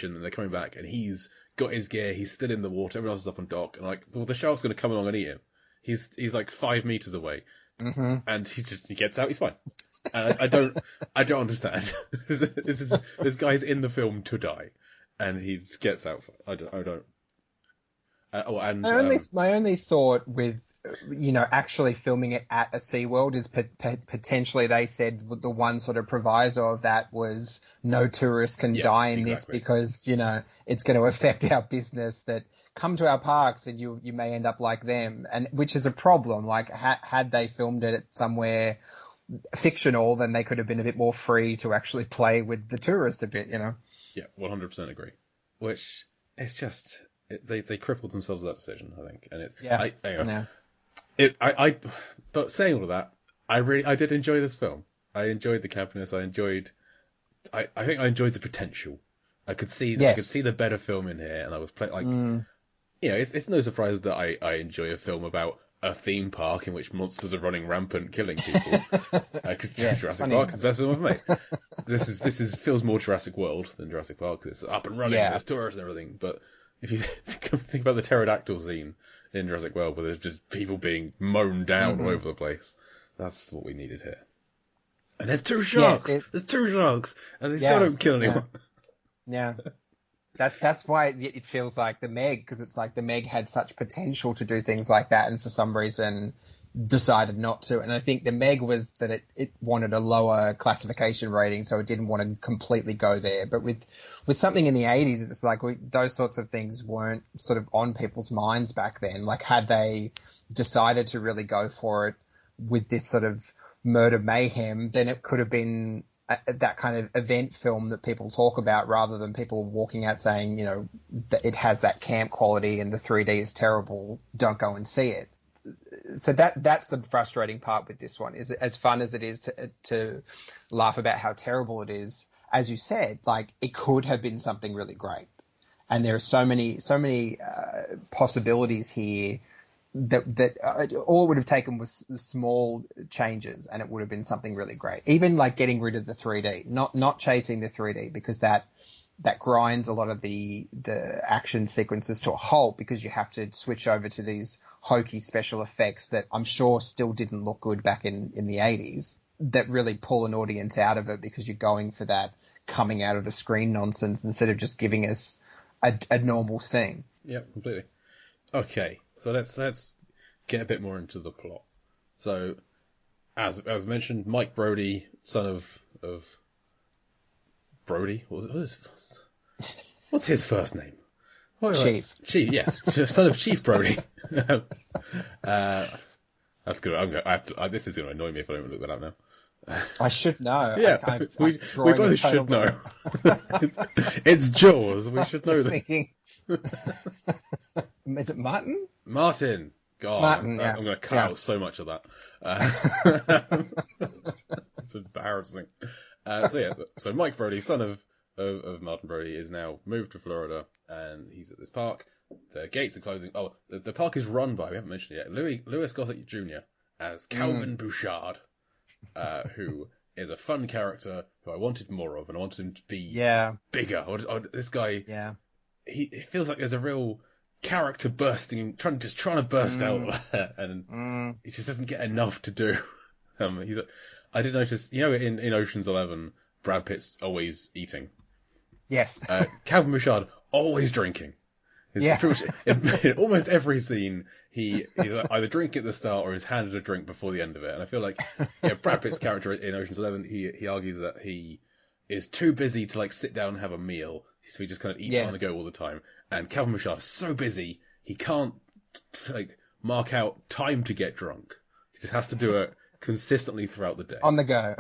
and they're coming back, and he's got his gear, he's still in the water, everyone else is up on dock, and like, well, the shark's going to come along and eat him. He's like 5 meters away, and he gets out, he's fine. And I don't understand. This guy's in the film to die, and he just gets out. I don't. My only thought with, actually filming it at a SeaWorld is potentially they said the one sort of proviso of that was no tourists can die in this because, it's going to affect our business, that come to our parks and you may end up like them, and which is a problem. Like had they filmed it somewhere fictional, then they could have been a bit more free to actually play with the tourists a bit, Yeah, 100% agree. Which, it's just... They crippled themselves with that decision, I think, and but saying all of that, I did enjoy this film. I enjoyed the campiness. I think I enjoyed the potential. I could see the better film in here, and I was playing it's no surprise that I enjoy a film about a theme park in which monsters are running rampant, killing people. Because Jurassic Park is the best film I've made. This feels more Jurassic World than Jurassic Park. It's up and running, there's tourists and everything, but. If you think about the pterodactyl scene in Jurassic World, where there's just people being mown down all over the place, that's what we needed here. And there's two sharks! There's two sharks! And they still don't kill anyone. Yeah. That's why it feels like the Meg, because it's like the Meg had such potential to do things like that, and for some reason decided not to. And I think the Meg was that it wanted a lower classification rating, so it didn't want to completely go there. But with something in the 80s, it's like those sorts of things weren't sort of on people's minds back then. Like, had they decided to really go for it with this sort of murder mayhem, then it could have been that kind of event film that people talk about, rather than people walking out saying, that it has that camp quality and the 3D is terrible, don't go and see it. So that's the frustrating part with this one. Is as fun as it is to laugh about how terrible it is, as you said, like, it could have been something really great, and there are so many possibilities here that all it would have taken was small changes, and it would have been something really great. Even like getting rid of the 3D, not chasing the 3D, because that grinds a lot of the action sequences to a halt, because you have to switch over to these hokey special effects that I'm sure still didn't look good back in the 80s, that really pull an audience out of it, because you're going for that coming out of the screen nonsense instead of just giving us a normal scene. Yeah, completely. Okay, so let's get a bit more into the plot. So, as mentioned, Mike Brody, son of Brody? What's his first name? Chief. Chief, yes. Son of Chief Brody. That's good. This is going to annoy me if I don't look that up now. I should know. Yeah, we both should know. It's Jaws. We should know that. Is it Martin? Martin. God, Martin, I'm going to cut out so much of that. It's embarrassing. So Mike Brody, son of Martin Brody, is now moved to Florida, and he's at this park. The gates are closing. Oh, the park is run by, we haven't mentioned it yet, Louis Gossett Jr. as Calvin Bouchard, who is a fun character who I wanted more of, and I wanted him to be bigger. This guy, he feels like there's a real character trying to burst out, and he just doesn't get enough to do. I did notice, in Ocean's 11, Brad Pitt's always eating. Yes. Calvin Bouchard always drinking. In almost every scene, he's either drinking at the start or is handed a drink before the end of it. And I feel like Brad Pitt's character in Ocean's 11, he argues that he is too busy to like sit down and have a meal, so he just kind of eats on the go all the time. And Calvin Bouchard is so busy, he can't like mark out time to get drunk. He just has to do it consistently throughout the day. On the go.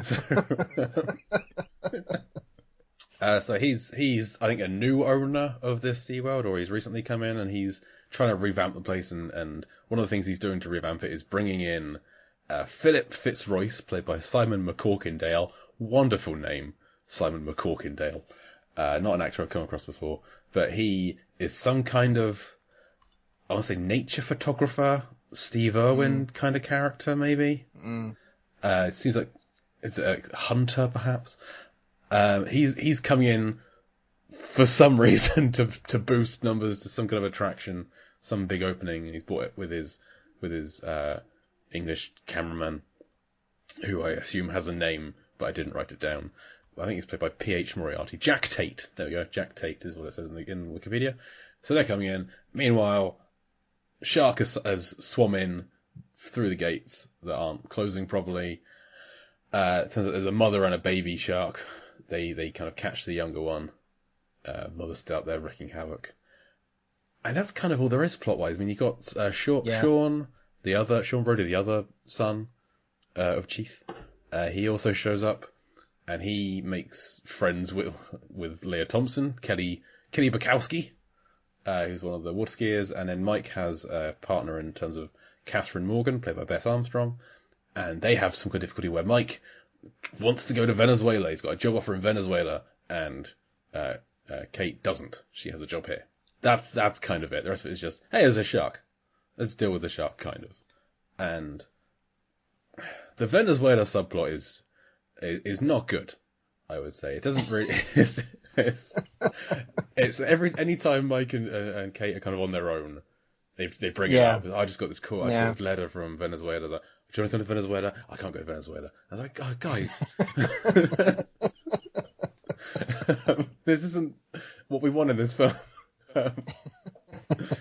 So he's I think a new owner of this SeaWorld, or he's recently come in, and he's trying to revamp the place, and one of the things he's doing to revamp it is bringing in Philip Fitzroyce, played by Simon McCorkindale. Wonderful name, Simon McCorkindale. Not an actor I've come across before, but he is some kind of, I want to say, nature photographer, Steve Irwin kind of character, maybe. It seems like it's a hunter, perhaps. He's coming in for some reason to boost numbers to some kind of attraction, some big opening. He's bought it with his English cameraman, who I assume has a name, but I didn't write it down. I think he's played by P.H. Moriarty. Jack Tate. There we go. Jack Tate is what it says in Wikipedia. So they're coming in. Meanwhile, Shark has swum in through the gates that aren't closing properly. It turns out there's a mother and a baby shark. They kind of catch the younger one. Mother's still out there wreaking havoc. And that's kind of all there is plot-wise. I mean, you got Sean Brody, the other son of Chief. He also shows up, and he makes friends with Leah Thompson, Kelly Bukowski, who's one of the water skiers, and then Mike has a partner in terms of Catherine Morgan, played by Bess Armstrong, and they have some kind of difficulty where Mike wants to go to Venezuela. He's got a job offer in Venezuela, and Kate doesn't. She has a job here. That's kind of it. The rest of it is just, hey, there's a shark. Let's deal with the shark, kind of. And the Venezuela subplot is not good, I would say. It doesn't really. It's any time Mike and Kate are kind of on their own, they bring it up. I just got this letter from Venezuela. Like, do you want to come to Venezuela? I can't go to Venezuela. I was like, oh, guys, this isn't what we want in this film.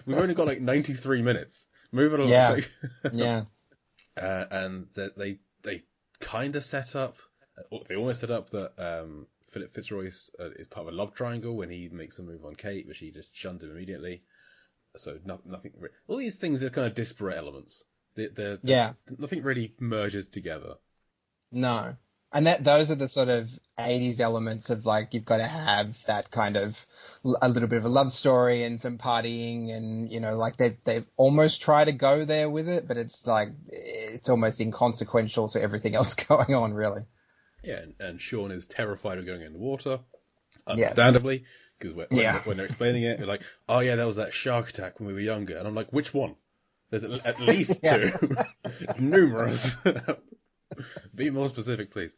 We've only got like 93 minutes. Move it along. Yeah. And they kind of set up. They almost set up that Philip Fitzroy is part of a love triangle when he makes a move on Kate, but she just shuns him immediately. So nothing. All these things are kind of disparate elements. Nothing really merges together. No. And those are the sort of 80s elements of, like, you've got to have that kind of a little bit of a love story and some partying, and, you know, like they've almost tried to go there with it, but it's like it's almost inconsequential to everything else going on, really. Yeah, and Sean is terrified of going in the water, understandably, because when they're explaining it, they're like, oh yeah, that was that shark attack when we were younger, and I'm like, which one? There's at least two, numerous. Be more specific, please.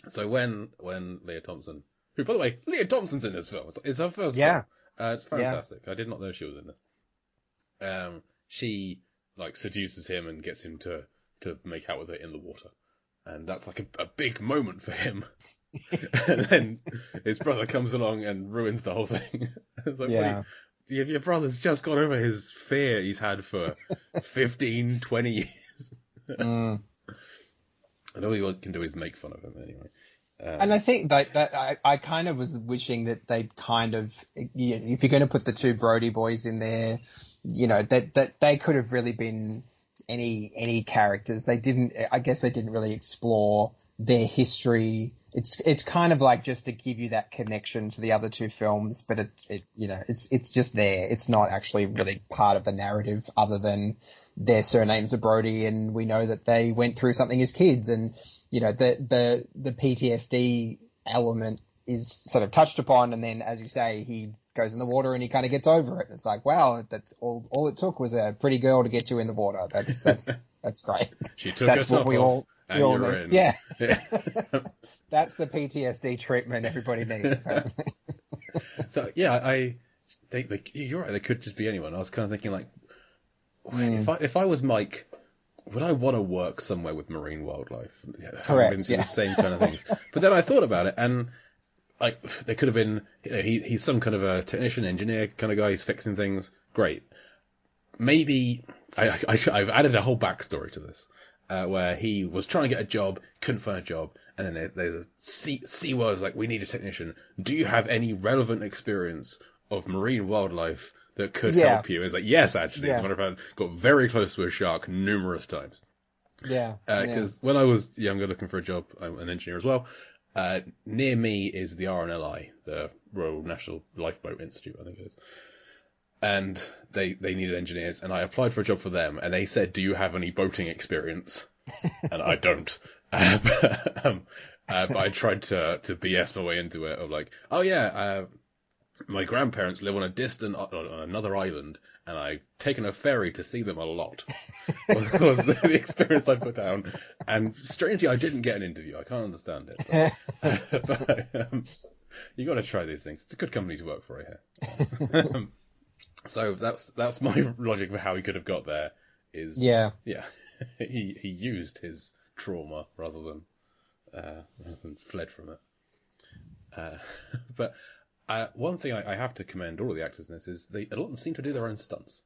So when Leah Thompson, who, by the way, Leah Thompson's in this film. It's her first film. It's fantastic. Yeah. I did not know she was in this. She, like, seduces him and gets him to make out with her in the water. And that's like a big moment for him. And then his brother comes along and ruins the whole thing. It's like, your brother's just got over his fear he's had for 15, 20 years. And all you can do is make fun of him anyway. And I think that I kind of was wishing that they'd kind of, you know, if you're going to put the two Brody boys in there, you know, that they could have really been any characters. I guess they didn't really explore their history. It's kind of like just to give you that connection to the other two films, but it's just there. It's not actually really part of the narrative other than their surnames are Brody, and we know that they went through something as kids, and, you know, the PTSD element is sort of touched upon, and then, as you say, he goes in the water and he kind of gets over it. It's like, wow, that's all it took was a pretty girl to get you in the water. That's great. She took her top off, and you're in. Yeah. That's the PTSD treatment everybody needs, apparently. So, yeah, you're right, they could just be anyone. I was kind of thinking, like, if I was Mike, would I want to work somewhere with marine wildlife? Correct. Been through the same kind of things. But then I thought about it, and like there could have been, you know, he's some kind of a technician, engineer kind of guy. He's fixing things. Great. Maybe I've added a whole backstory to this, where he was trying to get a job, couldn't find a job, and then there's a SeaWorld's like, we need a technician. Do you have any relevant experience of marine wildlife that could help you? It's like, yes, actually. As a matter of fact, got very close to a shark numerous times. Because when I was younger looking for a job, I'm an engineer as well, near me is the RNLI, the Royal National Lifeboat Institute, I think it is. And they needed engineers, and I applied for a job for them, and they said, do you have any boating experience? And I don't. But I tried to BS my way into it, of like, oh yeah, my grandparents live on another island, and I've taken a ferry to see them a lot. Was the experience I put down. And strangely, I didn't get an interview. I can't understand it. You got to try these things. It's a good company to work for, here. So that's my logic for how he could have got there. Yeah. he used his trauma rather than fled from it. But one thing I have to commend all of the actors in this is a lot of them seem to do their own stunts.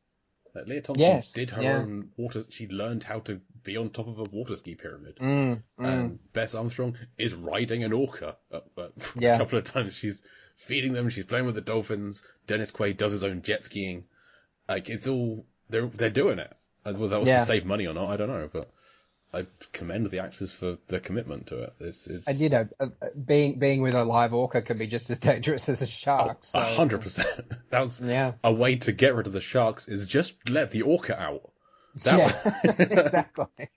Leah Thompson did her own water. She learned how to be on top of a water ski pyramid. And Bess Armstrong is riding an orca. A couple of times she's feeding them. She's playing with the dolphins. Dennis Quaid does his own jet skiing. Like, it's all they're doing it. Whether that was to save money or not, I don't know. But I commend the actors for their commitment to it. It's and being with a live orca can be just as dangerous as a shark. 100%. That was a way to get rid of the sharks is just let the orca out. Exactly.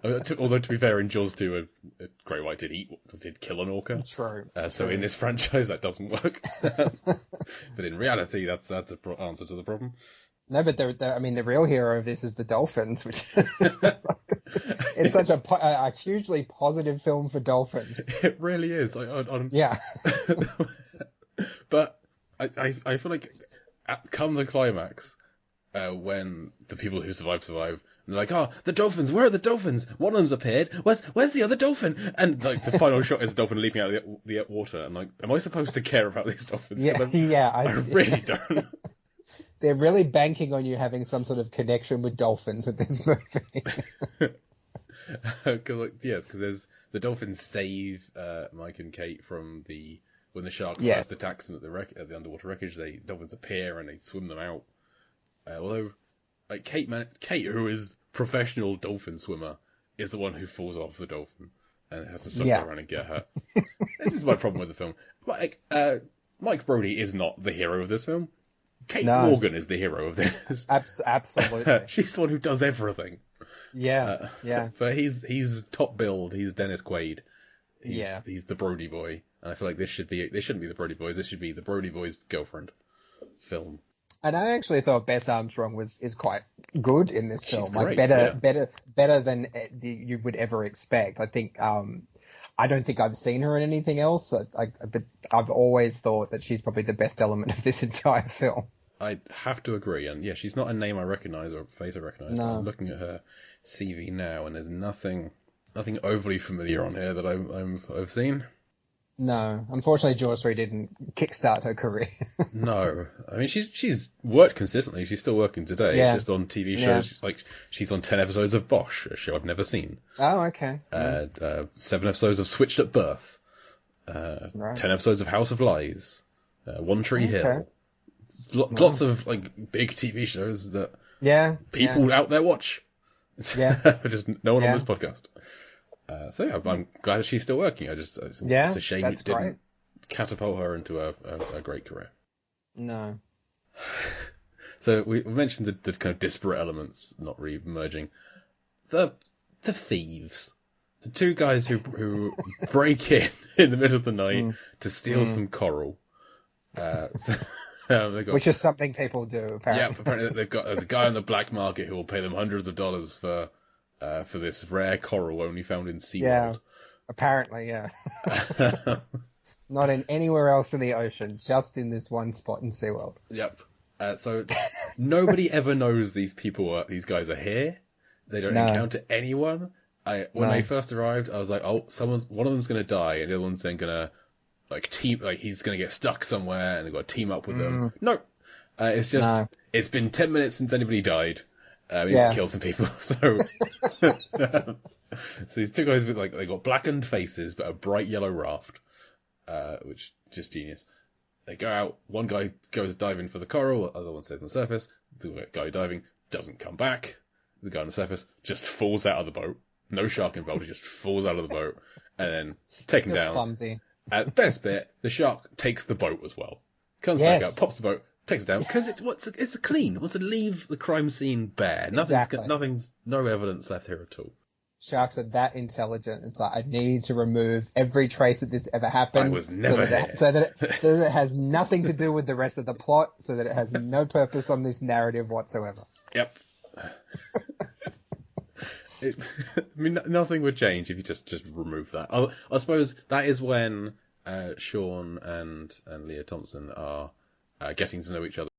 Although to be fair, in Jaws 2, a great white did kill an orca. True. So in this franchise, that doesn't work. But in reality, that's an answer to the problem. No, but the real hero of this is the Dolphins, which it's such a hugely positive film for dolphins. It really is. But I feel like come the climax, when the people who survive, and they're like, the dolphins, where are the dolphins? One of them's appeared. Where's the other dolphin? And like the final shot is the dolphin leaping out of the water. And like, am I supposed to care about these dolphins? I really don't. They're really banking on you having some sort of connection with dolphins with this movie. Because there's the dolphins save Mike and Kate from when the shark first attacks them at the underwater wreckage. Dolphins appear and they swim them out. Although, like Kate, who is professional dolphin swimmer, is the one who falls off the dolphin and has to swim around and get hurt. This is my problem with the film. Like, Mike Brody is not the hero of this film. Kate Morgan is the hero of this. Absolutely. She's the one who does everything. Yeah. But he's top billed. He's Dennis Quaid. He's the Brody boy. And I feel like they shouldn't be the Brody boys. This should be the Brody boy's girlfriend film. And I actually thought Bess Armstrong is quite good in this film. Great, better than you would ever expect. I think, I don't think I've seen her in anything else, but I've always thought that she's probably the best element of this entire film. I have to agree, and she's not a name I recognise or a face I recognise. No. I'm looking at her CV now, and there's nothing overly familiar on here that I've seen. No, unfortunately, Jaws 3 didn't kickstart her career. No, I mean she's worked consistently. She's still working today, just on TV shows. Yeah. Like she's on 10 episodes of Bosch, a show I've never seen. Oh, okay. 7 episodes of Switched at Birth. 10 episodes of House of Lies. One Tree Hill. Lots of like big TV shows that people out there watch. Just no one on this podcast. I'm glad that she's still working. It's a shame it didn't catapult her into a great career. No. So we mentioned the kind of disparate elements not really merging. The thieves, the two guys who break in the middle of the night to steal some coral. Which is something people do, apparently. Yeah, apparently there's a guy on the black market who will pay them hundreds of dollars for this rare coral only found in SeaWorld. Yeah, apparently, yeah. Not in anywhere else in the ocean, just in this one spot in SeaWorld. Yep. So nobody ever knows these guys are here. They don't encounter anyone. When they first arrived, I was like, one of them's going to die, and the other one's then going to he's going to get stuck somewhere, and they've got to team up with them. No. It's just, it's been 10 minutes since anybody died. We need to kill some people. So these two guys they got blackened faces, but a bright yellow raft, which is just genius. They go out, one guy goes diving for the coral, the other one stays on the surface. The guy diving doesn't come back. The guy on the surface just falls out of the boat. No shark involved, he just falls out of the boat and then taken down. Clumsy. Best bit, the shark takes the boat as well. Comes back up, pops the boat, takes it down, because it's clean. It wants to leave the crime scene bare. No evidence left here at all. Sharks are that intelligent. It's like, I need to remove every trace that this ever happened. I was never here. So that it has nothing to do with the rest of the plot, so that it has no purpose on this narrative whatsoever. Yep. Nothing would change if you just remove that. I suppose that is when Sean and Leah Thompson are getting to know each other